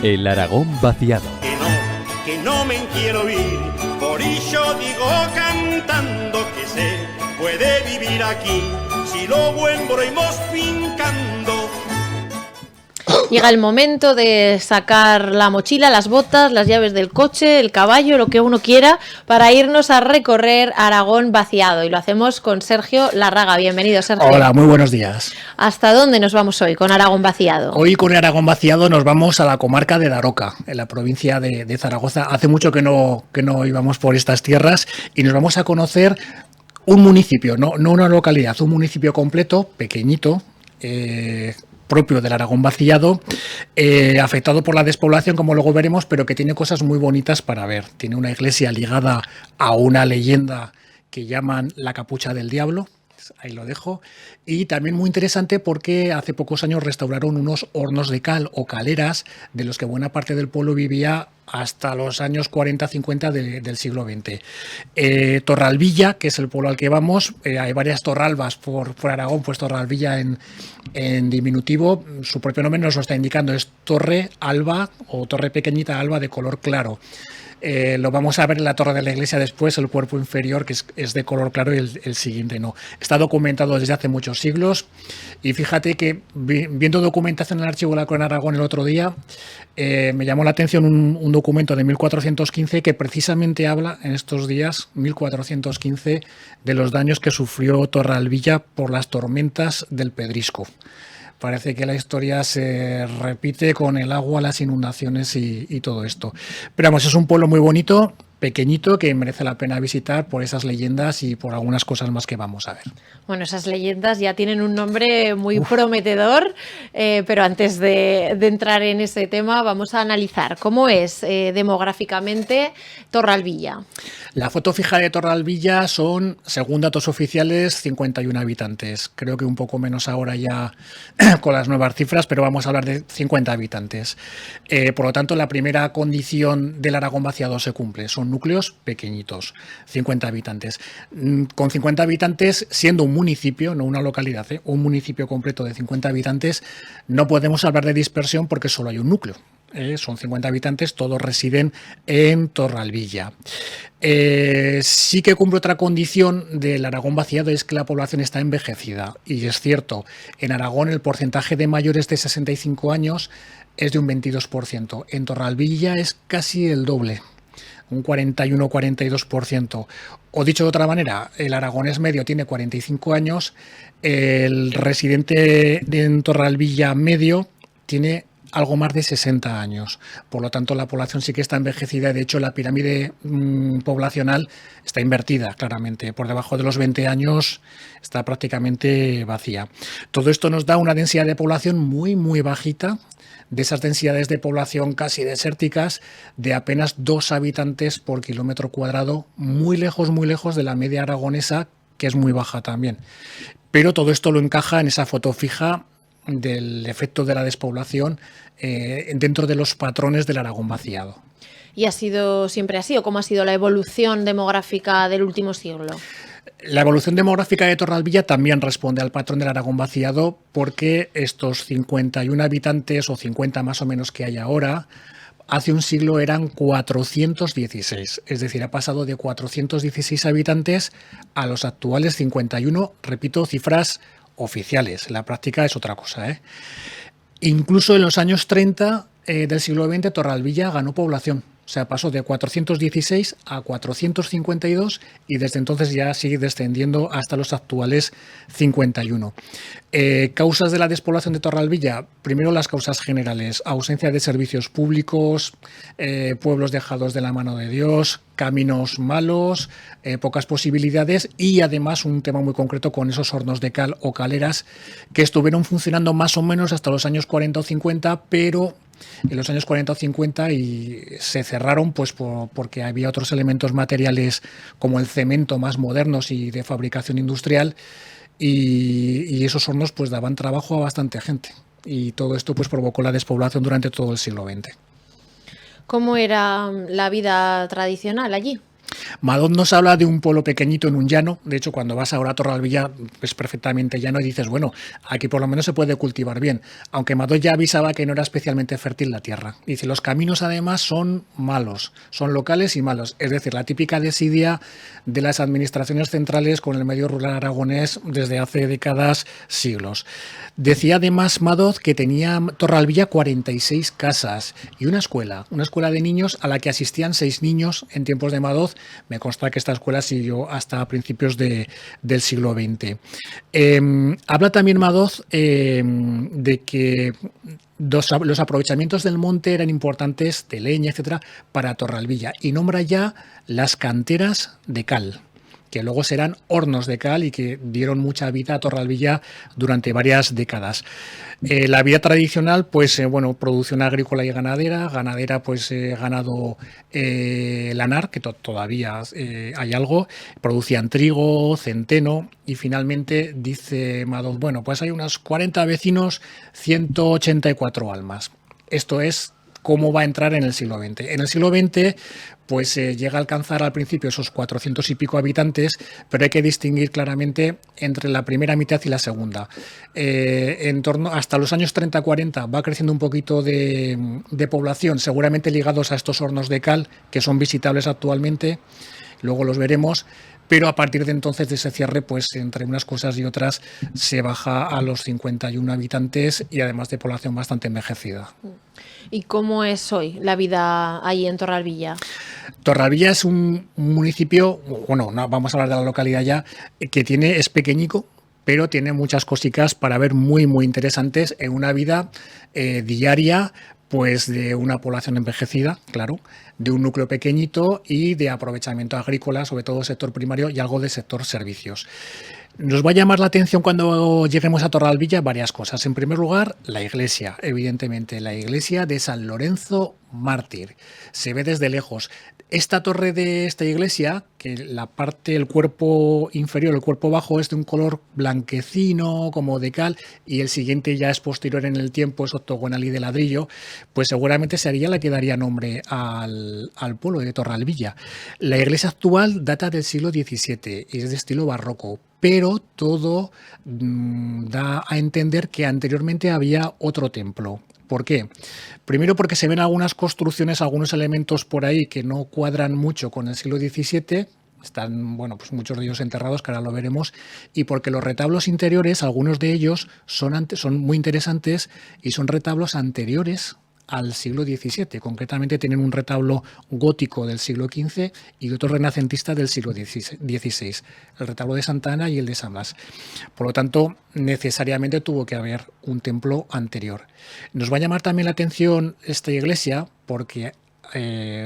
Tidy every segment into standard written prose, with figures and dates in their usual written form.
El Aragón vaciado. Que no me quiero ir, por ello digo cantando que se puede vivir aquí, si lo buen broimos fincando. Llega el momento de sacar la mochila, las botas, las llaves del coche, el caballo, lo que uno quiera, para irnos a recorrer Aragón vaciado. Y lo hacemos con Sergio Larraga. Bienvenido, Sergio. Hola, muy buenos días. ¿Hasta dónde nos vamos hoy con Aragón vaciado? Hoy con Aragón vaciado nos vamos a la comarca de Daroca, en la provincia de Zaragoza. Hace mucho que no íbamos por estas tierras y nos vamos a conocer un municipio, no una localidad, un municipio completo, pequeñito, propio del Aragón vaciado, afectado por la despoblación, como luego veremos, pero que tiene cosas muy bonitas para ver. Tiene una iglesia ligada a una leyenda que llaman la Capucha del Diablo, ahí lo dejo, y también muy interesante porque hace pocos años restauraron unos hornos de cal o caleras de los que buena parte del pueblo vivía hasta los años 40-50 del siglo XX. Torralbilla, que es el pueblo al que vamos, hay varias torralbas por Aragón, pues Torralbilla en diminutivo, su propio nombre nos lo está indicando, es Torre Alba o Torre Pequeñita Alba de color claro. Lo vamos a ver en la torre de la iglesia después, el cuerpo inferior que es de color claro y el siguiente no. Está documentado desde hace muchos siglos y fíjate que viendo documentación en el archivo de la Corona de Aragón el otro día, me llamó la atención un documento de 1415 que precisamente habla en estos días, 1415, de los daños que sufrió Torralbilla por las tormentas del Pedrisco. Parece que la historia se repite con el agua, las inundaciones y todo esto. Pero vamos, es un pueblo muy bonito, pequeñito, que merece la pena visitar por esas leyendas y por algunas cosas más que vamos a ver. Bueno, esas leyendas ya tienen un nombre muy prometedor, pero antes de entrar en ese tema vamos a analizar cómo es demográficamente Torralbilla. La foto fija de Torralbilla son, según datos oficiales, 51 habitantes. Creo que un poco menos ahora ya con las nuevas cifras, pero vamos a hablar de 50 habitantes. Por lo tanto, la primera condición del Aragón vaciado se cumple. Son núcleos pequeñitos, 50 habitantes. Con 50 habitantes, siendo un municipio, no una localidad, un municipio completo de 50 habitantes, no podemos hablar de dispersión porque solo hay un núcleo. Son 50 habitantes, todos residen en Torralbilla. Sí que cumple otra condición del Aragón vaciado, es que la población está envejecida. Y es cierto, en Aragón el porcentaje de mayores de 65 años es de un 22%. En Torralbilla es casi el doble, un 41-42%. O dicho de otra manera, el aragonés medio tiene 45 años, el residente en Torralbilla medio tiene algo más de 60 años. Por lo tanto, la población sí que está envejecida. De hecho, la pirámide poblacional está invertida, claramente. Por debajo de los 20 años está prácticamente vacía. Todo esto nos da una densidad de población muy, muy bajita, de esas densidades de población casi desérticas, de apenas 2 habitantes por kilómetro cuadrado, muy lejos de la media aragonesa, que es muy baja también. Pero todo esto lo encaja en esa foto fija del efecto de la despoblación dentro de los patrones del Aragón vaciado. ¿Y ha sido siempre así o cómo ha sido la evolución demográfica del último siglo? La evolución demográfica de Torralbilla también responde al patrón del Aragón vaciado porque estos 51 habitantes o 50 más o menos que hay ahora, hace un siglo eran 416, es decir, ha pasado de 416 habitantes a los actuales 51, repito, cifras oficiales. En la práctica es otra cosa, Incluso en los años 30 del siglo XX, Torralbilla ganó población. O sea, pasó de 416 a 452 y desde entonces ya sigue descendiendo hasta los actuales 51. Causas de la despoblación de Torralbilla. Primero, las causas generales. Ausencia de servicios públicos, pueblos dejados de la mano de Dios, caminos malos, pocas posibilidades y además un tema muy concreto con esos hornos de cal o caleras que estuvieron funcionando más o menos hasta los años 40 o 50, pero en los años 40 o 50 y se cerraron pues porque había otros elementos materiales como el cemento más modernos y de fabricación industrial y esos hornos pues daban trabajo a bastante gente y todo esto pues provocó la despoblación durante todo el siglo XX. ¿Cómo era la vida tradicional allí? Madoz nos habla de un pueblo pequeñito en un llano. De hecho, cuando vas ahora a Torralbilla, es perfectamente llano y dices, bueno, aquí por lo menos se puede cultivar bien. Aunque Madoz ya avisaba que no era especialmente fértil la tierra. Dice, los caminos además son malos, son locales y malos. Es decir, la típica desidia de las administraciones centrales con el medio rural aragonés desde hace décadas, siglos. Decía además Madoz que tenía Torralbilla 46 casas y una escuela de niños a la que asistían 6 niños en tiempos de Madoz. Me consta que esta escuela siguió hasta principios del siglo XX. Habla también Madoz de que los aprovechamientos del monte eran importantes, de leña, etcétera, para Torralbilla, y nombra ya las canteras de cal, que luego serán hornos de cal y que dieron mucha vida a Torralbilla durante varias décadas. La vida tradicional, pues bueno, producción agrícola y ganadera, pues ganado lanar, que todavía hay algo, producían trigo, centeno, y finalmente dice Madoz, bueno, pues hay unos 40 vecinos, 184 almas. Esto es cómo va a entrar en el siglo XX. En el siglo XX, pues llega a alcanzar al principio esos 400 y pico habitantes, pero hay que distinguir claramente entre la primera mitad y la segunda. En torno hasta los años 30-40 va creciendo un poquito de población, seguramente ligados a estos hornos de cal que son visitables actualmente, luego los veremos. Pero a partir de entonces, de ese cierre, pues entre unas cosas y otras, se baja a los 51 habitantes y además de población bastante envejecida. ¿Y cómo es hoy la vida ahí en Torralbilla? Torralbilla es un municipio, bueno, no, vamos a hablar de la localidad ya, que es pequeñico, pero tiene muchas cositas para ver muy, muy interesantes en una vida diaria, pues de una población envejecida, claro, de un núcleo pequeñito y de aprovechamiento agrícola, sobre todo sector primario y algo de sector servicios. Nos va a llamar la atención cuando lleguemos a Torralbilla varias cosas. En primer lugar, la iglesia, evidentemente, la iglesia de San Lorenzo Mártir. Se ve desde lejos. Esta torre de esta iglesia, que la parte, el cuerpo inferior, el cuerpo bajo, es de un color blanquecino, como de cal, y el siguiente ya es posterior en el tiempo, es octogonal y de ladrillo, pues seguramente sería la que daría nombre al pueblo de Torralbilla. La iglesia actual data del siglo XVII y es de estilo barroco, pero todo da a entender que anteriormente había otro templo. ¿Por qué? Primero porque se ven algunas construcciones, algunos elementos por ahí que no cuadran mucho con el siglo XVII, están, bueno, pues muchos de ellos enterrados, que ahora lo veremos, y porque los retablos interiores, algunos de ellos son muy interesantes y son retablos anteriores al siglo XVII. Concretamente tienen un retablo gótico del siglo XV y otro renacentista del siglo XVI, el retablo de Santa Ana y el de San Blas. Por lo tanto, necesariamente tuvo que haber un templo anterior. Nos va a llamar también la atención esta iglesia porque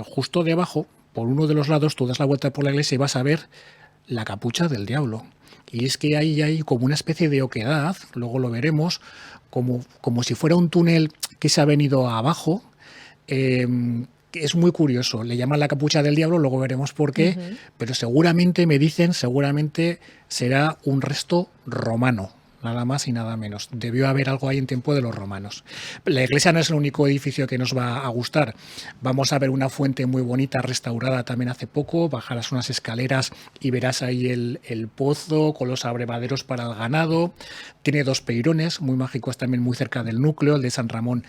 justo debajo, por uno de los lados, tú das la vuelta por la iglesia y vas a ver la capucha del diablo. Y es que ahí hay como una especie de oquedad, luego lo veremos, como si fuera un túnel que se ha venido abajo. Es muy curioso, le llaman la capucha del diablo, luego veremos por qué, pero seguramente será un resto romano, nada más y nada menos. Debió haber algo ahí en tiempo de los romanos. La iglesia no es el único edificio que nos va a gustar. Vamos a ver una fuente muy bonita, restaurada también hace poco. Bajarás unas escaleras y verás ahí el pozo con los abrevaderos para el ganado. Tiene 2 peirones muy mágicos también muy cerca del núcleo, el de San Ramón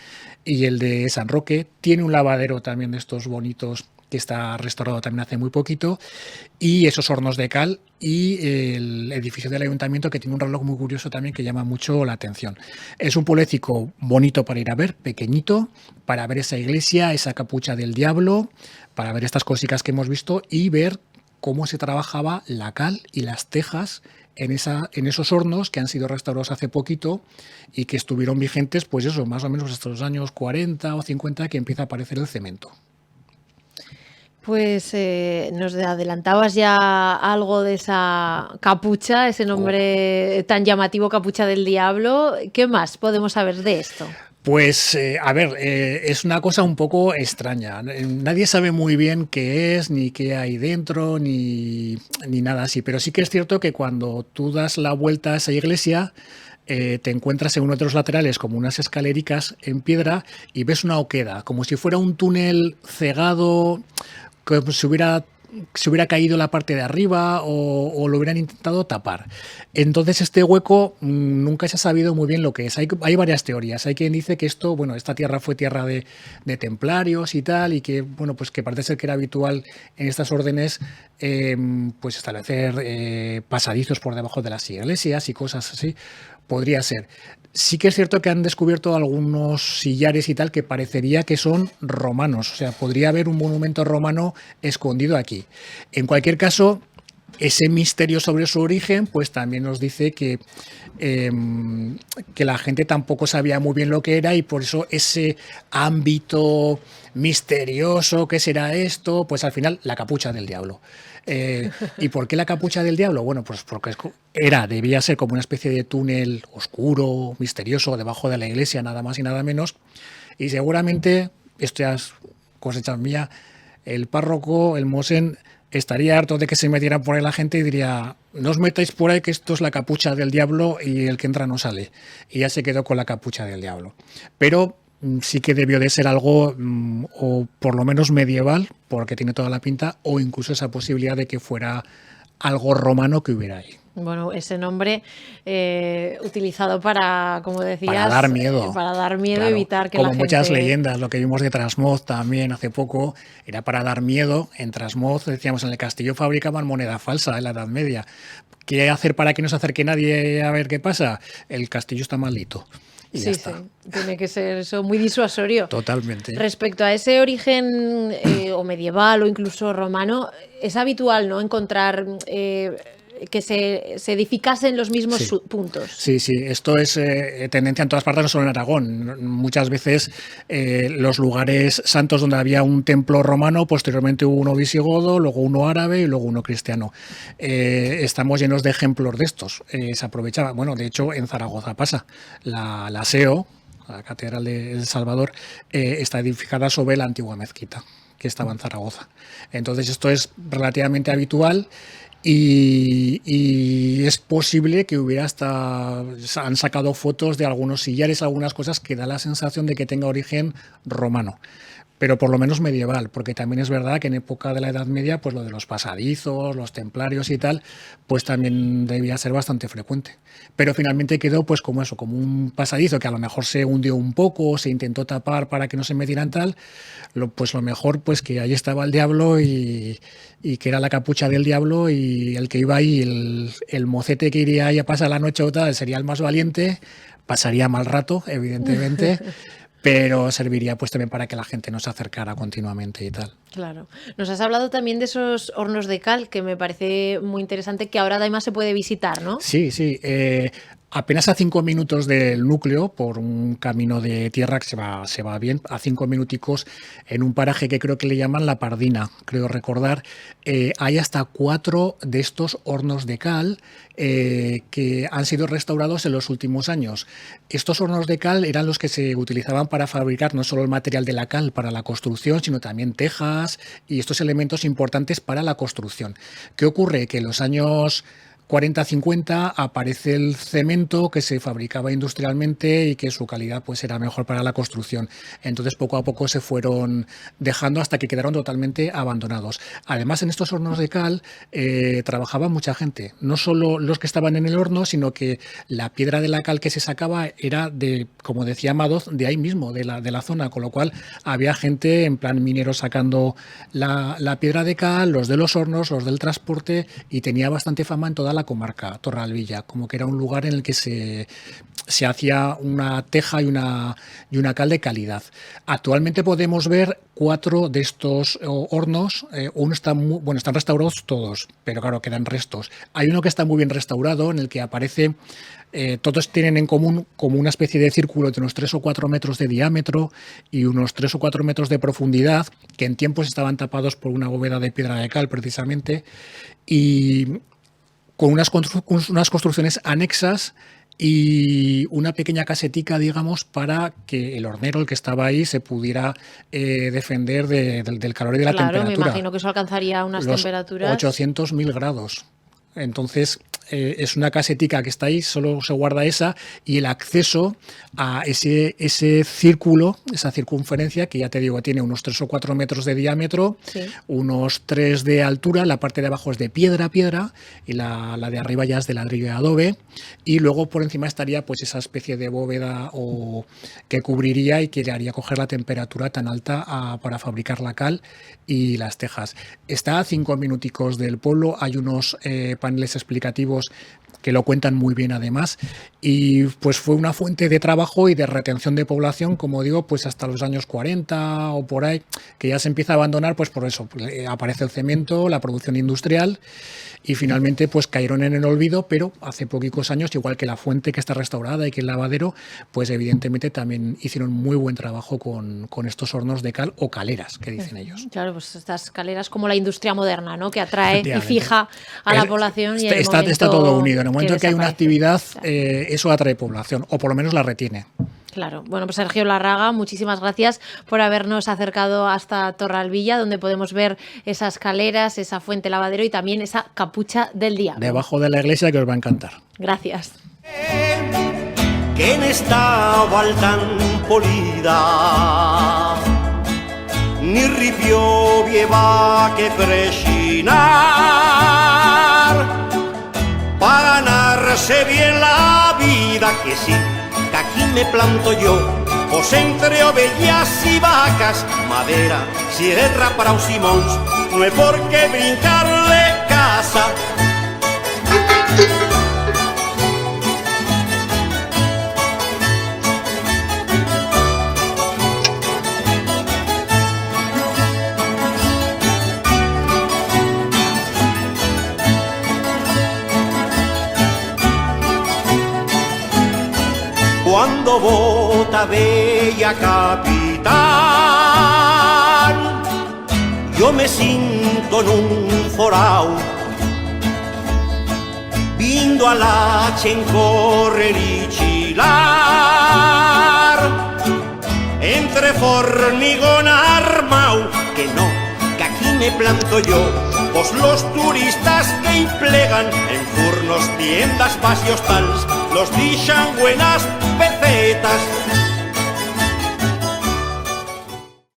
y el de San Roque. Tiene un lavadero también de estos bonitos que está restaurado también hace muy poquito, y esos hornos de cal y el edificio del ayuntamiento, que tiene un reloj muy curioso también que llama mucho la atención. Es un pueblecico bonito para ir a ver, pequeñito, para ver esa iglesia, esa capucha del diablo, para ver estas cositas que hemos visto y ver cómo se trabajaba la cal y las tejas en esos hornos que han sido restaurados hace poquito y que estuvieron vigentes, pues eso, más o menos hasta los años 40 o 50, que empieza a aparecer el cemento. Pues nos adelantabas ya algo de esa capucha, ese nombre tan llamativo, capucha del diablo. ¿Qué más podemos saber de esto? Pues, es una cosa un poco extraña. Nadie sabe muy bien qué es, ni qué hay dentro, ni nada así. Pero sí que es cierto que cuando tú das la vuelta a esa iglesia, te encuentras en uno de los laterales como unas escalericas en piedra y ves una oqueda, como si fuera un túnel cegado, como si hubiera se hubiera caído la parte de arriba o lo hubieran intentado tapar. Entonces este hueco nunca se ha sabido muy bien lo que es. Hay varias teorías. Hay quien dice que esta tierra fue tierra de templarios y tal, y que, bueno, pues que parece ser que era habitual en estas órdenes pues establecer pasadizos por debajo de las iglesias y cosas así. Podría ser. Sí que es cierto que han descubierto algunos sillares y tal que parecería que son romanos. O sea, podría haber un monumento romano escondido aquí. En cualquier caso, ese misterio sobre su origen, pues también nos dice que la gente tampoco sabía muy bien lo que era, y por eso ese ámbito misterioso, ¿qué será esto? Pues al final, la capucha del diablo. ¿Y por qué la capucha del diablo? Bueno, pues porque debía ser como una especie de túnel oscuro, misterioso, debajo de la iglesia, nada más y nada menos. Y seguramente, esto ya es cosecha mía, el párroco, el mosén, estaría harto de que se metieran por ahí la gente y diría: no os metáis por ahí, que esto es la capucha del diablo y el que entra no sale. Y ya se quedó con la capucha del diablo. Pero sí que debió de ser algo, o por lo menos medieval, porque tiene toda la pinta, o incluso esa posibilidad de que fuera algo romano que hubiera ahí. Bueno, ese nombre utilizado para, como decías, para dar miedo. Claro, evitar que como la gente... muchas leyendas, lo que vimos de Trasmoz también hace poco, era para dar miedo. En Trasmoz, decíamos, en el castillo fabricaban moneda falsa en la Edad Media. ¿Qué hacer para que no se acerque nadie a ver qué pasa? El castillo está maldito. Y sí, ya está. sí, tiene que ser eso muy disuasorio. Totalmente. Respecto a ese origen o medieval o incluso romano, es habitual, ¿no?, encontrar que se edificasen los mismos puntos. Sí, sí, esto es tendencia en todas partes, no solo en Aragón. Muchas veces los lugares santos donde había un templo romano, posteriormente hubo uno visigodo, luego uno árabe y luego uno cristiano. Estamos llenos de ejemplos de estos. Se aprovechaba, bueno, de hecho en Zaragoza pasa. La SEO, la Catedral de El Salvador, está edificada sobre la antigua mezquita que estaba en Zaragoza. Entonces esto es relativamente habitual. Y es posible que han sacado fotos de algunos sillares, algunas cosas que da la sensación de que tenga origen romano, pero por lo menos medieval, porque también es verdad que en época de la Edad Media, pues lo de los pasadizos, los templarios y tal, pues también debía ser bastante frecuente. Pero finalmente quedó pues como eso, como un pasadizo que a lo mejor se hundió un poco, se intentó tapar para que no se metieran tal, pues lo mejor pues que ahí estaba el diablo y que era la capucha del diablo, y el que iba ahí, el mocete que iría ahí a pasar la noche o tal, sería el más valiente, pasaría mal rato, evidentemente, pero serviría pues también para que la gente no se acercara continuamente y tal. Claro. Nos has hablado también de esos hornos de cal, que me parece muy interesante, que ahora además se puede visitar, ¿no? Sí, sí. Apenas a 5 minutos del núcleo, por un camino de tierra que se va bien, a 5 minuticos, en un paraje que creo que le llaman La Pardina, creo recordar, hay hasta 4 de estos hornos de cal que han sido restaurados en los últimos años. Estos hornos de cal eran los que se utilizaban para fabricar no solo el material de la cal para la construcción, sino también tejas y estos elementos importantes para la construcción. ¿Qué ocurre? Que en los años 40-50 aparece el cemento, que se fabricaba industrialmente y que su calidad pues era mejor para la construcción. Entonces poco a poco se fueron dejando hasta que quedaron totalmente abandonados. Además, en estos hornos de cal trabajaba mucha gente, no solo los que estaban en el horno, sino que la piedra de la cal que se sacaba era de, como decía Madoz, de ahí mismo, de la zona, con lo cual había gente en plan minero sacando la piedra de cal, los de los hornos, los del transporte, y tenía bastante fama en toda la comarca, Torralvilla, como que era un lugar en el que se hacía una teja y una cal de calidad. Actualmente podemos ver 4 de estos hornos. Uno está están restaurados todos, pero claro, quedan restos. Hay uno que está muy bien restaurado, en el que aparece, todos tienen en común como una especie de círculo de unos 3 o 4 metros de diámetro y unos 3 o 4 metros de profundidad, que en tiempos estaban tapados por una bóveda de piedra de cal precisamente, y con unas construcciones anexas y una pequeña casetica, digamos, para que el hornero, el que estaba ahí, se pudiera defender del calor y de la temperatura. Claro, me imagino que eso alcanzaría unas temperaturas... 800.000 grados. Entonces, es una casetica que está ahí, solo se guarda esa, y el acceso a ese círculo, esa circunferencia, que ya te digo, tiene unos 3 o 4 metros de diámetro, unos 3 de altura, la parte de abajo es de piedra, y la de arriba ya es de ladrillo de adobe, y luego por encima estaría pues esa especie de bóveda que cubriría y que le haría coger la temperatura tan alta para fabricar la cal y las tejas. Está a 5 minuticos del pueblo, hay unos paneles explicativos que lo cuentan muy bien además, y pues fue una fuente de trabajo y de retención de población, como digo, pues hasta los años 40 o por ahí, que ya se empieza a abandonar, pues por eso aparece el cemento, la producción industrial, y finalmente pues cayeron en el olvido, pero hace poquitos años, igual que la fuente que está restaurada y que el lavadero, pues evidentemente también hicieron muy buen trabajo con estos hornos de cal o caleras, que dicen ellos. Claro, pues estas caleras como la industria moderna, ¿no? Que atrae y fija a la población. Y está todo unido. En el momento en que hay una actividad, eso atrae población, o por lo menos la retiene. Claro. Bueno, pues Sergio Larraga, muchísimas gracias por habernos acercado hasta Torralbilla, donde podemos ver esas caleras, esa fuente lavadero y también esa capucha del diablo. Debajo de la iglesia, que os va a encantar. Gracias. Que en esta val tan polida ni ripio vieva que presinar para ganarse bien la vida, que sí, que aquí me planto yo, pues entre ovejas y vacas, madera, sierra para un simons, no hay por qué brincarle casa. Cuando vota bella capitán, yo me siento en un forao, vindo a la chen correr y chilar, entre formigón armao, que no, que aquí me planto yo, pues los turistas que implegan en furnos, tiendas, pasios tals, los dixan buenas pesetas.